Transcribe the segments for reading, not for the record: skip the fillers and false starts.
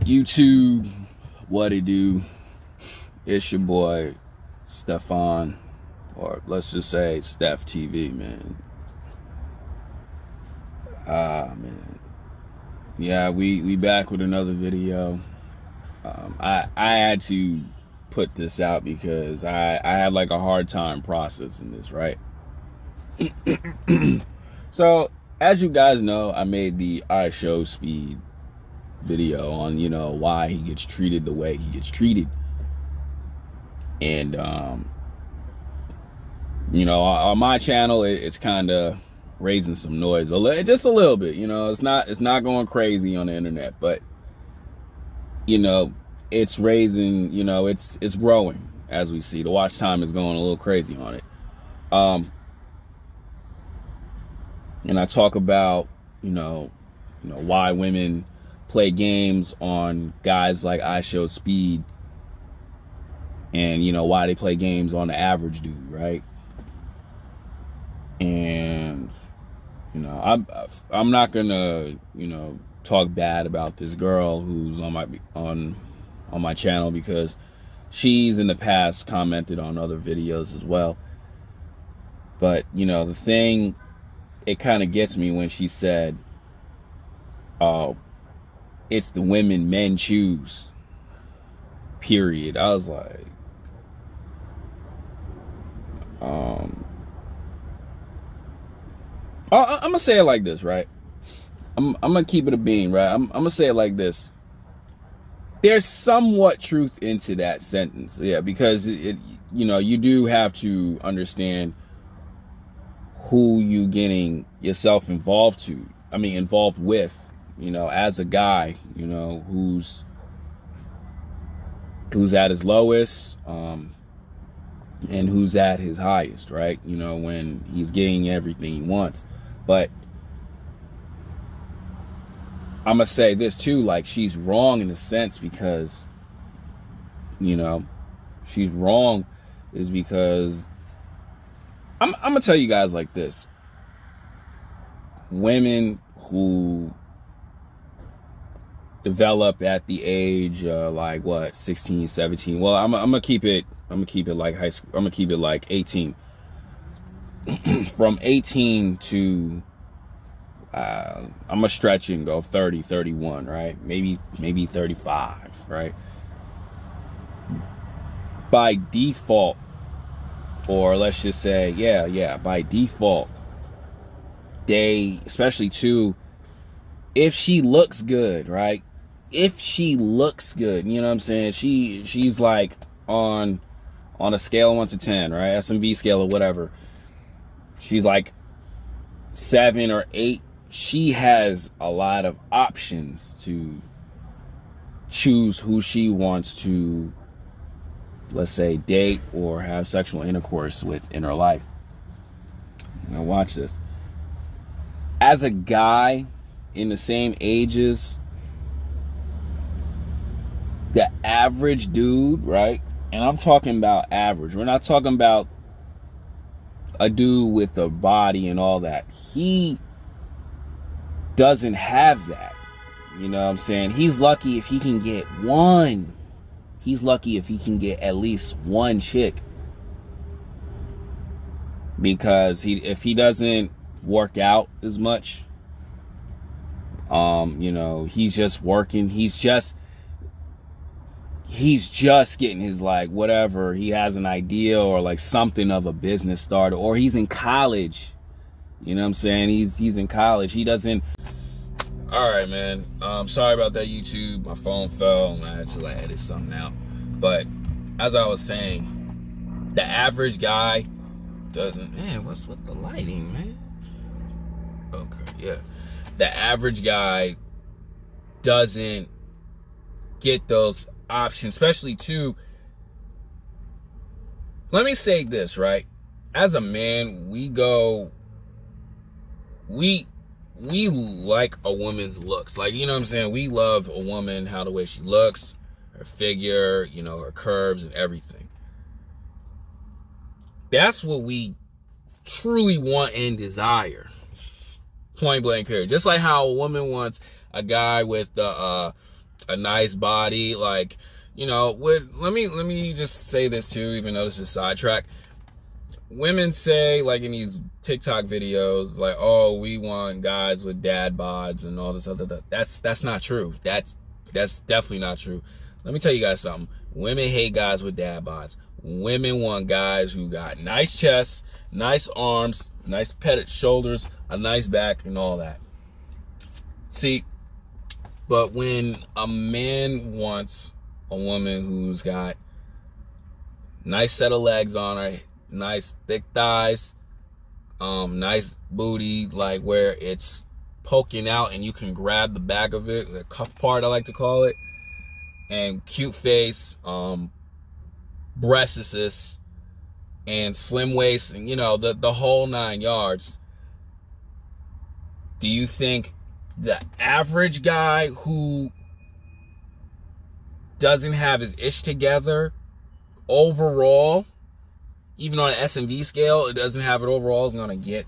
YouTube, what it do? It's your boy Stefan, or let's just say Steph TV, man. Man. Yeah, we back with another video. I had to put this out because I had like a hard time processing this, right? So, as you guys know, I made the IShowSpeed video on, why he gets treated the way he gets treated. And, on my channel, it's kind of raising some noise, just a little bit, it's not going crazy on the internet, but, it's raising, it's growing, as we see. The watch time is going a little crazy on it. And I talk about, why women play games on guys like IShowSpeed, and why they play games on the average dude, right? And I'm not gonna talk bad about this girl who's on my channel, because she's in the past commented on other videos as well. But the thing, it kind of gets me when she said, it's the women men choose, period. I was like, I'm gonna say it like this, right? I'm gonna keep it a bean, right? I'm gonna say it like this. There's somewhat truth into that sentence, yeah, because you do have to understand who you getting yourself involved with, as a guy, who's at his lowest, and who's at his highest, right? When he's getting everything he wants. But I'm gonna say this too, like, she's wrong in a sense, because she's wrong is because I'm gonna tell you guys like this. Women who develop at the age like what, 16, 17, well, I'm gonna keep it like high school. I'm gonna keep it like 18. From 18 to I'm gonna stretch and go 30, 31, right? Maybe 35, right? By default, or let's just say, yeah, by default, they, especially too, if she looks good, right? If she looks good, you know what I'm saying? She's like on a scale of 1 to 10, right? SMV scale or whatever. She's like 7 or 8. She has a lot of options to choose who she wants to, let's say, date or have sexual intercourse with in her life. Now watch this. As a guy in the same ages, the average dude, right? And I'm talking about average. We're not talking about a dude with a body and all that. He doesn't have that. You know what I'm saying? He's lucky if he can get one. He's lucky if he can get at least one chick. Because if he doesn't work out as much, he's just working. He's just getting his, like, whatever. He has an idea or like something of a business starter, or he's in college. You know what I'm saying? He's in college. He doesn't. All right, man. Sorry about that, YouTube. My phone fell and I had to like edit something out. But as I was saying, the average guy doesn't. Man, what's with the lighting, man? Okay, yeah. The average guy doesn't get those options, especially too. Let me say this, right? As a man, we like a woman's looks. Like, you know what I'm saying? We love a woman, how the way she looks, her figure, her curves and everything. That's what we truly want and desire. Point blank period. Just like how a woman wants a guy with the a nice body, like, you know, let me just say this too, even though this is sidetrack. Women say, like in these TikTok videos, like, oh, we want guys with dad bods and all this other stuff. That's not true. That's definitely not true. Let me tell you guys something. Women hate guys with dad bods. Women want guys who got nice chests, nice arms, nice petted shoulders, a nice back, and all that. See, but when a man wants a woman who's got nice set of legs on her, nice thick thighs, nice booty, like where it's poking out and you can grab the back of it, the cuff part I like to call it, and cute face, breasts, and slim waist, and you know, the whole 9 yards. Do you think the average guy who doesn't have his ish together overall, even on an S&V scale, it doesn't have it overall, is gonna get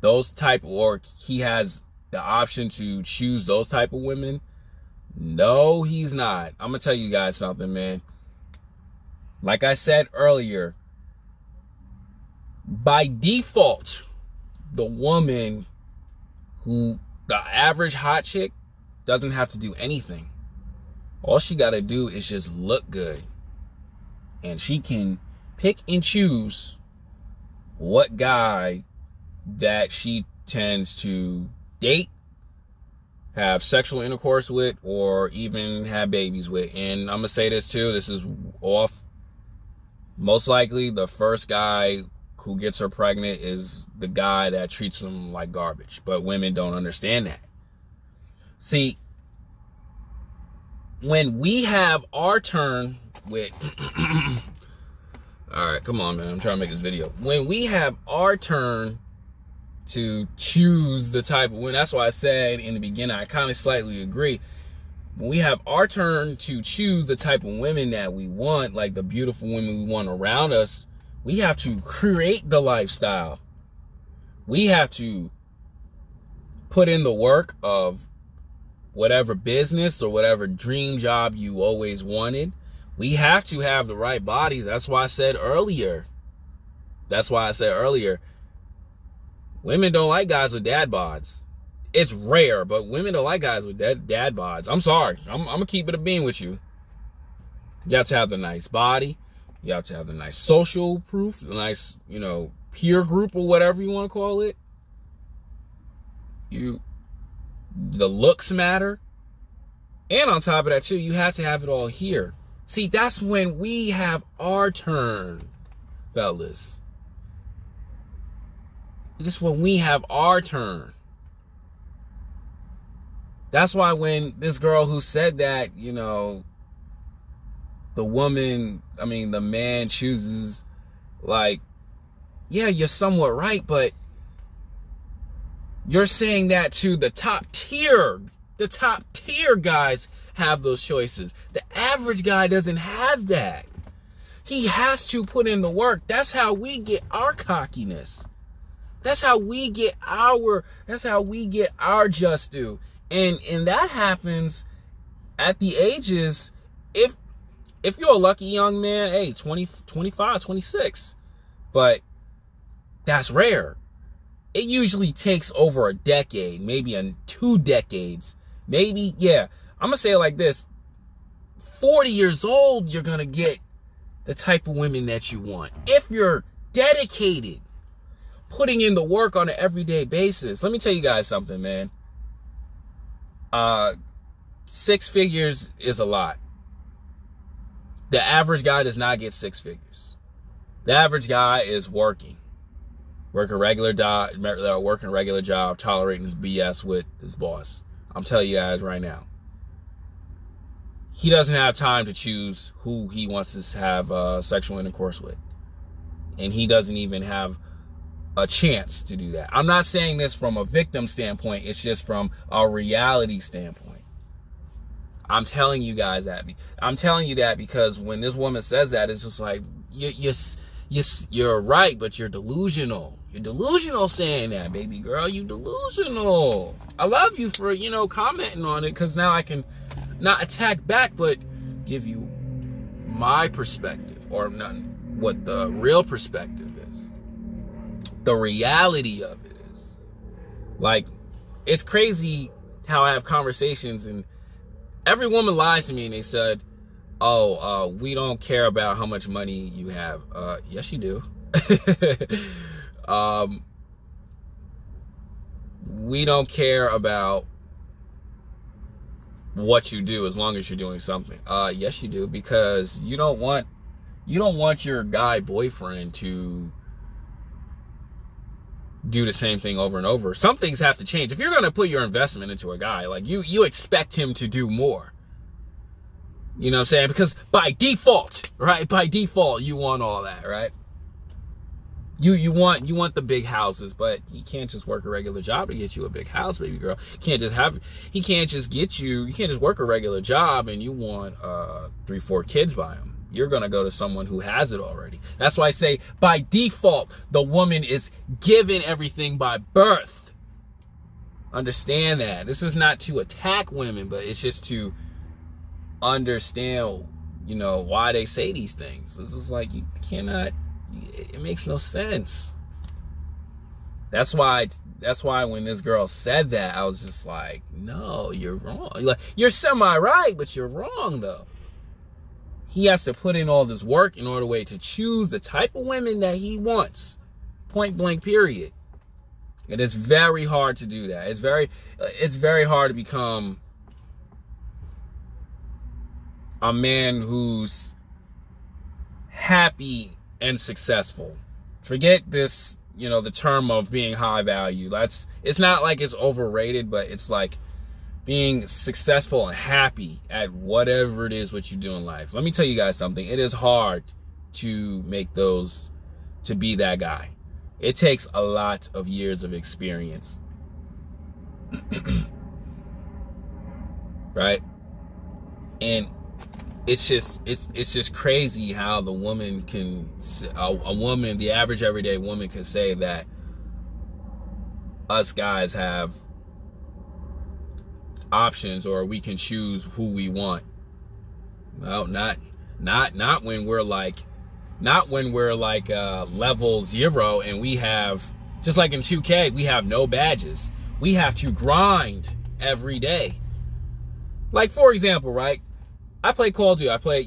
those type, or he has the option to choose those type of women? No, he's not. I'm gonna tell you guys something, man. Like I said earlier, by default, the woman who, the average hot chick, doesn't have to do anything. All she gotta do is just look good. And she can pick and choose what guy that she tends to date, have sexual intercourse with, or even have babies with. And I'm gonna say this too, this is off. Most likely the first guy who gets her pregnant is the guy that treats them like garbage. But women don't understand that. See, when we have our turn with all right, come on, man. I'm trying to make this video. When we have our turn to choose the type of women, that's why I said in the beginning, I kind of slightly agree. When we have our turn to choose the type of women that we want, like the beautiful women we want around us, we have to create the lifestyle. We have to put in the work of whatever business or whatever dream job you always wanted. We have to have the right bodies. That's why I said earlier. Women don't like guys with dad bods. It's rare, but women don't like guys with dad bods. I'm sorry. I'm going to keep it a bean with you. You have to have the nice body. You have to have the nice social proof, the nice, you know, peer group or whatever you want to call it. The looks matter. And on top of that, too, you have to have it all here. See, that's when we have our turn, fellas. This is when we have our turn. That's why when this girl who said that, you know, the man chooses, like, yeah, you're somewhat right, but you're saying that to the top tier guys have those choices. The average guy doesn't have that. He has to put in the work. That's how we get our cockiness. That's how we get our just due. And that happens at the ages, if you're a lucky young man, hey, 20, 25, 26. But that's rare. It usually takes over a decade, maybe 2 decades. Maybe, yeah. I'm going to say it like this. 40 years old, you're going to get the type of women that you want. If you're dedicated, putting in the work on an everyday basis. Let me tell you guys something, man. 6 figures is a lot. The average guy does not get 6 figures. The average guy is working a regular job, tolerating his BS with his boss. I'm telling you guys right now. He doesn't have time to choose who he wants to have sexual intercourse with. And he doesn't even have a chance to do that. I'm not saying this from a victim standpoint. It's just from a reality standpoint. I'm telling you guys that. I'm telling you that because when this woman says that, it's just like, you're right, but you're delusional. You're delusional saying that, baby girl. You delusional. I love you for, commenting on it, because now I can not attack back, but give you my perspective, or not what the real perspective is. The reality of it is. Like, it's crazy how I have conversations and every woman lies to me and they said, oh, we don't care about how much money you have. Yes, you do. We don't care about what you do as long as you're doing something. Yes, you do, because you don't want your guy boyfriend to do the same thing over and over. Some things have to change. If you're going to put your investment into a guy, like you expect him to do more. You know what I'm saying? Because by default, right? By default, you want all that, right? You want the big houses, but he can't just work a regular job to get you a big house, baby girl. You can't just work a regular job and you want 3-4 kids by him. You're gonna go to someone who has it already. That's why I say by default, the woman is given everything by birth. Understand that. This is not to attack women, but it's just to understand, why they say these things. This is like, you cannot. It makes no sense. That's why when this girl said that, I was just like, no, you're wrong. Like, you're semi-right, but you're wrong, though. He has to put in all this work in order to choose the type of women that he wants. Point blank, period. It is very hard to do that. It's very hard to become a man who's happy and successful. Forget this, the term of being high value. It's not like it's overrated, but it's like being successful and happy at whatever it is what you do in life. Let me tell you guys something. It is hard to be that guy. It takes a lot of years of experience. Right? And it's just crazy how the woman the average everyday woman can say that us guys have options, or we can choose who we want. Well, not when we're like level 0 and we have, just like in 2K, we have no badges. We have to grind every day. Like, for example, right? I play Call of Duty. I play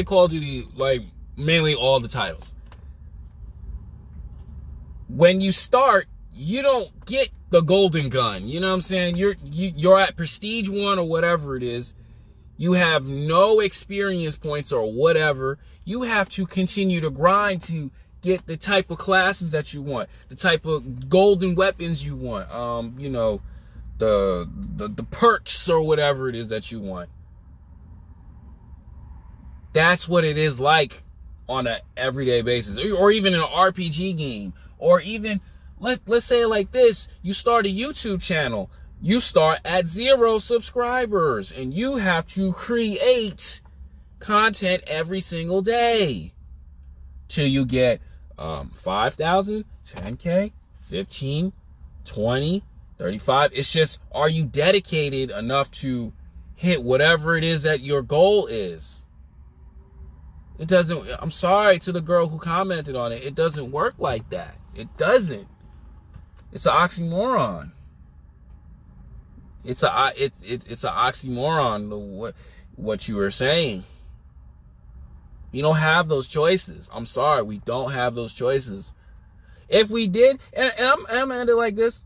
Call of Duty, like, mainly all the titles. When you start, you don't get the golden gun. You know what I'm saying? You're at Prestige 1 or whatever it is. You have no experience points or whatever. You have to continue to grind to get the type of classes that you want, the type of golden weapons you want, the perks or whatever it is that you want. That's what it is like on an everyday basis, or even in an RPG game, or even let's say it like this: you start a YouTube channel, you start at 0 subscribers, and you have to create content every single day till you get 5,000, 10K, 15, 20, 35. It's just, are you dedicated enough to hit whatever it is that your goal is? It doesn't, I'm sorry to the girl who commented on it. It doesn't work like that. It doesn't. It's an oxymoron. It's an oxymoron, what you were saying. You don't have those choices. I'm sorry, we don't have those choices. If we did, and I'm gonna end it like this.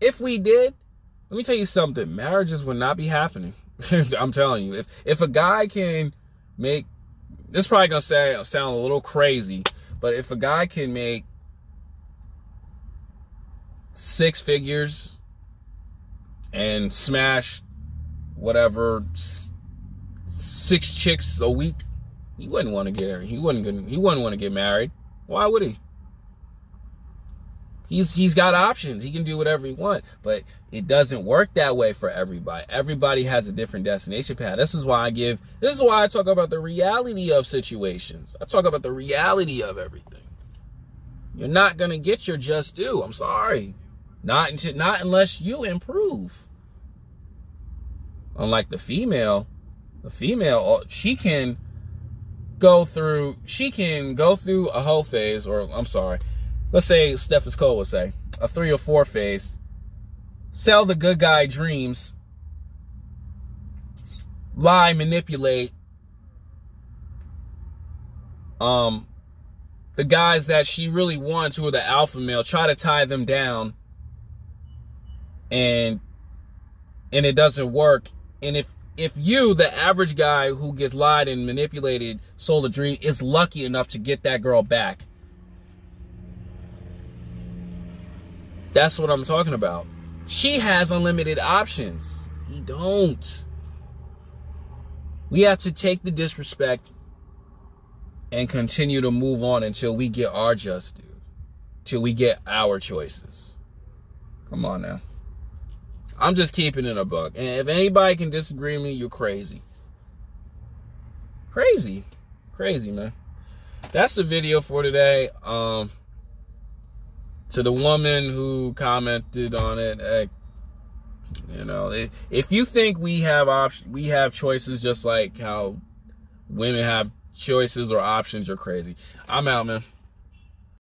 If we did, let me tell you something. Marriages would not be happening. I'm telling you. If a guy can make, this is probably gonna sound a little crazy, but if a guy can make 6 figures and smash whatever 6 chicks a week, he wouldn't want to get her. He wouldn't want to get married. Why would he? He's got options. He can do whatever he wants, but it doesn't work that way for everybody. Everybody has a different destination path. This is why I talk about the reality of situations. I talk about the reality of everything. You're not gonna get your just due. I'm sorry. Not unless you improve. Unlike the female, she can go through a whole phase, or I'm sorry, let's say Steph Cole would say, a 3 or 4 phase, sell the good guy dreams, lie, manipulate the guys that she really wants, who are the alpha male, try to tie them down, and it doesn't work. And if you, the average guy who gets lied and manipulated, sold a dream, is lucky enough to get that girl back, that's what I'm talking about. She has unlimited options. He don't. We have to take the disrespect and continue to move on until we get our just due, till we get our choices. Come on now. I'm just keeping it a buck. And if anybody can disagree with me, you're crazy. Crazy, man. That's the video for today. To the woman who commented on it, you know, if you think we have choices just like how women have choices or options, you're crazy. I'm out, man.